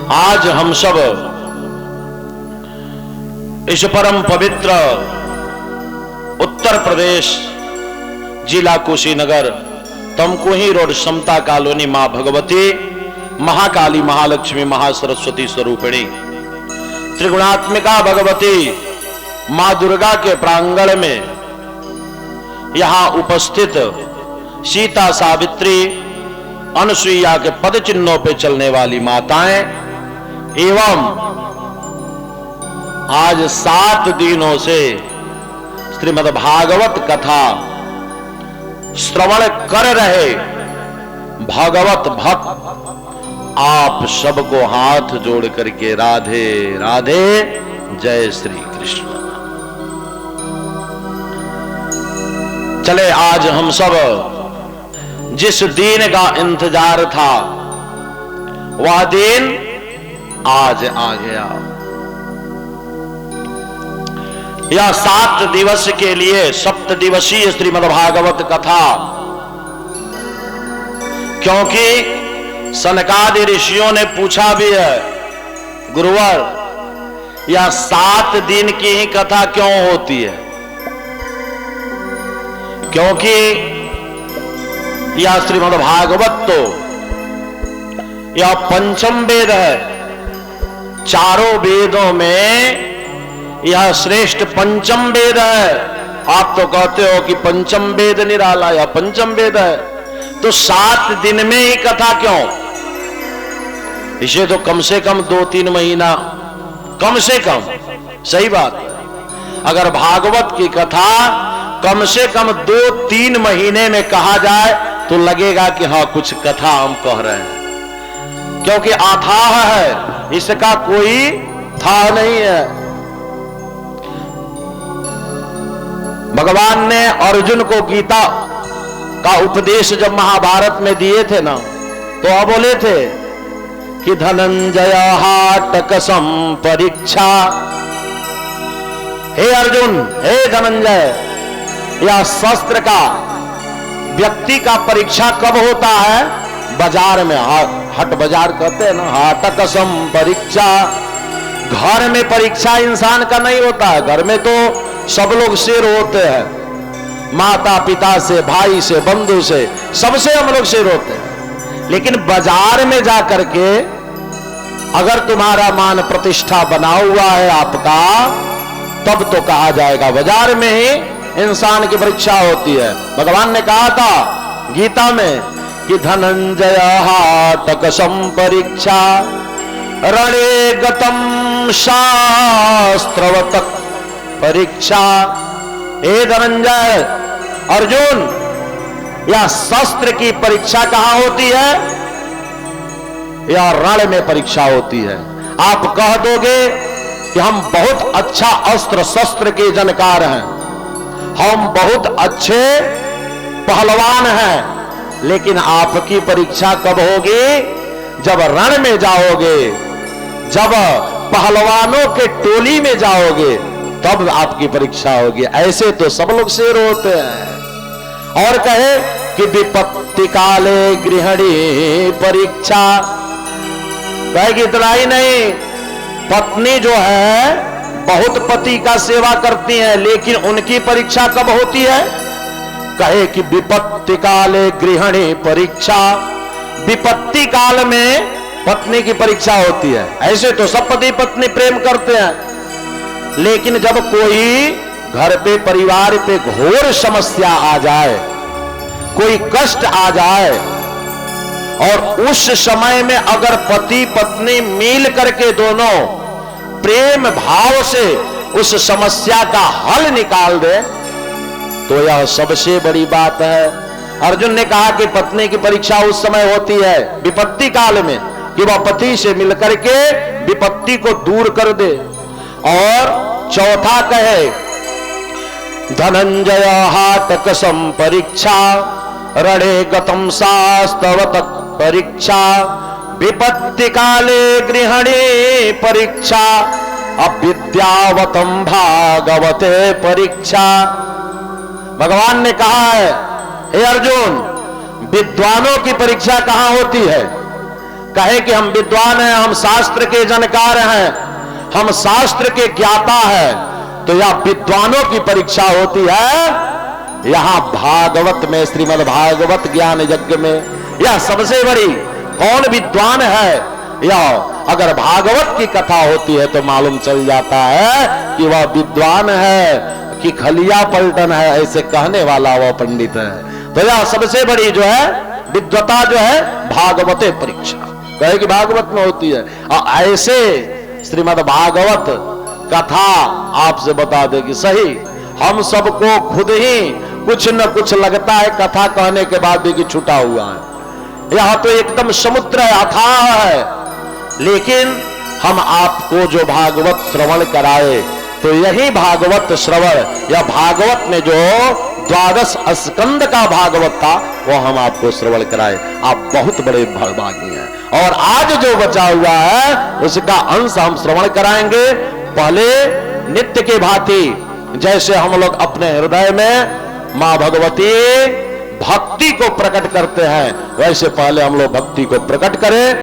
आज हम सब इस परम पवित्र उत्तर प्रदेश जिला कुशीनगर तमकुही रोड समता कॉलोनी मां भगवती महाकाली महालक्ष्मी महासरस्वती स्वरूपिणी त्रिगुणात्मिका भगवती मां दुर्गा के प्रांगण में यहां उपस्थित सीता सावित्री अनुसुईया के पद चिन्हों पे चलने वाली माताएं एवं आज 7 दिनों से श्रीमद् भागवत कथा श्रवण कर रहे भागवत भक्त आप सबको हाथ जोड़ करके राधे राधे जय श्री कृष्ण। चले आज हम सब जिस दिन का इंतजार था वह दिन आज आ गया। यह 7 दिवस के लिए 7 दिवसीय श्रीमद् भागवत कथा, क्योंकि सनकादि ऋषियों ने पूछा भी है, गुरुवर यह 7 दिन की ही कथा क्यों होती है? क्योंकि यह श्रीमद् भागवत तो यह पंचम वेद है। चारों वेदों में यह श्रेष्ठ पंचम वेद है। आप तो कहते हो कि पंचम वेद निराला, यह पंचम वेद है, तो 7 दिन में ही कथा क्यों? इसे तो कम से कम 2-3 महीना, कम से कम, सही बात है। अगर भागवत की कथा कम से कम 2-3 महीने में कहा जाए तो लगेगा कि हाँ कुछ कथा हम कह रहे हैं, क्योंकि अथाह है, इसका कोई था नहीं है। भगवान ने अर्जुन को गीता का उपदेश जब महाभारत में दिए थे ना, तो वह बोले थे कि धनंजय हाटकसम परीक्षा। हे अर्जुन, हे धनंजय, यह शस्त्र का व्यक्ति का परीक्षा कब होता है? बाजार में, हट बाजार कहते हैं ना, हाटकसम परीक्षा। घर में परीक्षा इंसान का नहीं होता है। घर में तो सब लोग शेर होते हैं, माता पिता से, भाई से, बंधु से, सबसे हम लोग शेर होते हैं। लेकिन बाजार में जाकर के अगर तुम्हारा मान प्रतिष्ठा बना हुआ है आपका, तब तो कहा जाएगा बाजार में ही इंसान की परीक्षा होती है। भगवान ने कहा था गीता में कि धनंजय हाटकसम परीक्षा रणे गतम शास्त्रवत परीक्षा। हे धनंजय, अर्जुन, यह शस्त्र की परीक्षा कहां होती है? यह रण में परीक्षा होती है। आप कह दोगे कि हम बहुत अच्छा अस्त्र शस्त्र के जानकार हैं, हम बहुत अच्छे पहलवान हैं, लेकिन आपकी परीक्षा कब होगी? जब रण में जाओगे, जब पहलवानों के टोली में जाओगे, तब आपकी परीक्षा होगी। ऐसे तो सब लोग शेर होते हैं। और कहे कि विपत्ति काले गृहिणी परीक्षा। कहे कि इतना ही नहीं, पत्नी जो है बहुत पति का सेवा करती हैं, लेकिन उनकी परीक्षा कब होती है? कहे कि विपत्ति काले गृहिणी परीक्षा। विपत्ति काल में पत्नी की परीक्षा होती है। ऐसे तो सब पति पत्नी प्रेम करते हैं, लेकिन जब कोई घर पे, परिवार पे घोर समस्या आ जाए, कोई कष्ट आ जाए, और उस समय में अगर पति पत्नी मिल करके दोनों प्रेम भाव से उस समस्या का हल निकाल दे, तो यह सबसे बड़ी बात है। अर्जुन ने कहा कि पत्नी की परीक्षा उस समय होती है विपत्ति काल में, कि वह पति से मिलकर के विपत्ति को दूर कर दे। और चौथा कहे धनंजय हाटकसम परीक्षा रणे गतम शास्त्रवत परीक्षा विपत्ति काले गृहिणी परीक्षा अविद्यावतम भागवते परीक्षा। भगवान ने कहा है, हे अर्जुन, विद्वानों की परीक्षा कहां होती है? कहे कि हम विद्वान हैं, हम शास्त्र के जानकार हैं, हम शास्त्र के ज्ञाता हैं, तो यह विद्वानों की परीक्षा होती है। यहां भागवत में, श्रीमद् भागवत ज्ञान यज्ञ में, यह सबसे बड़ी कौन विद्वान है, यह अगर भागवत की कथा होती है तो मालूम चल जाता है कि वह विद्वान है कि खलिया पलटन है, ऐसे कहने वाला वह पंडित है। तो यह सबसे बड़ी जो है विद्वता जो है भागवते परीक्षा, कहे कि भागवत में होती है। और ऐसे श्रीमद् भागवत कथा आपसे बता दे कि सही हम सबको खुद ही कुछ न कुछ लगता है कथा कहने के बाद भी कि छूटा हुआ है। यह तो एकदम समुद्र है, अथाह है, लेकिन हम आपको जो भागवत श्रवण कराए तो यही भागवत श्रवण या भागवत में जो 12 स्कंद का भागवत था वो हम आपको श्रवण कराए। आप बहुत बड़े भागी हैं। और आज जो बचा हुआ है उसका अंश हम श्रवण कराएंगे। पहले नित्य के भांति जैसे हम लोग अपने हृदय में मां भगवती भक्ति को प्रकट करते हैं, वैसे पहले हम लोग भक्ति को प्रकट करें।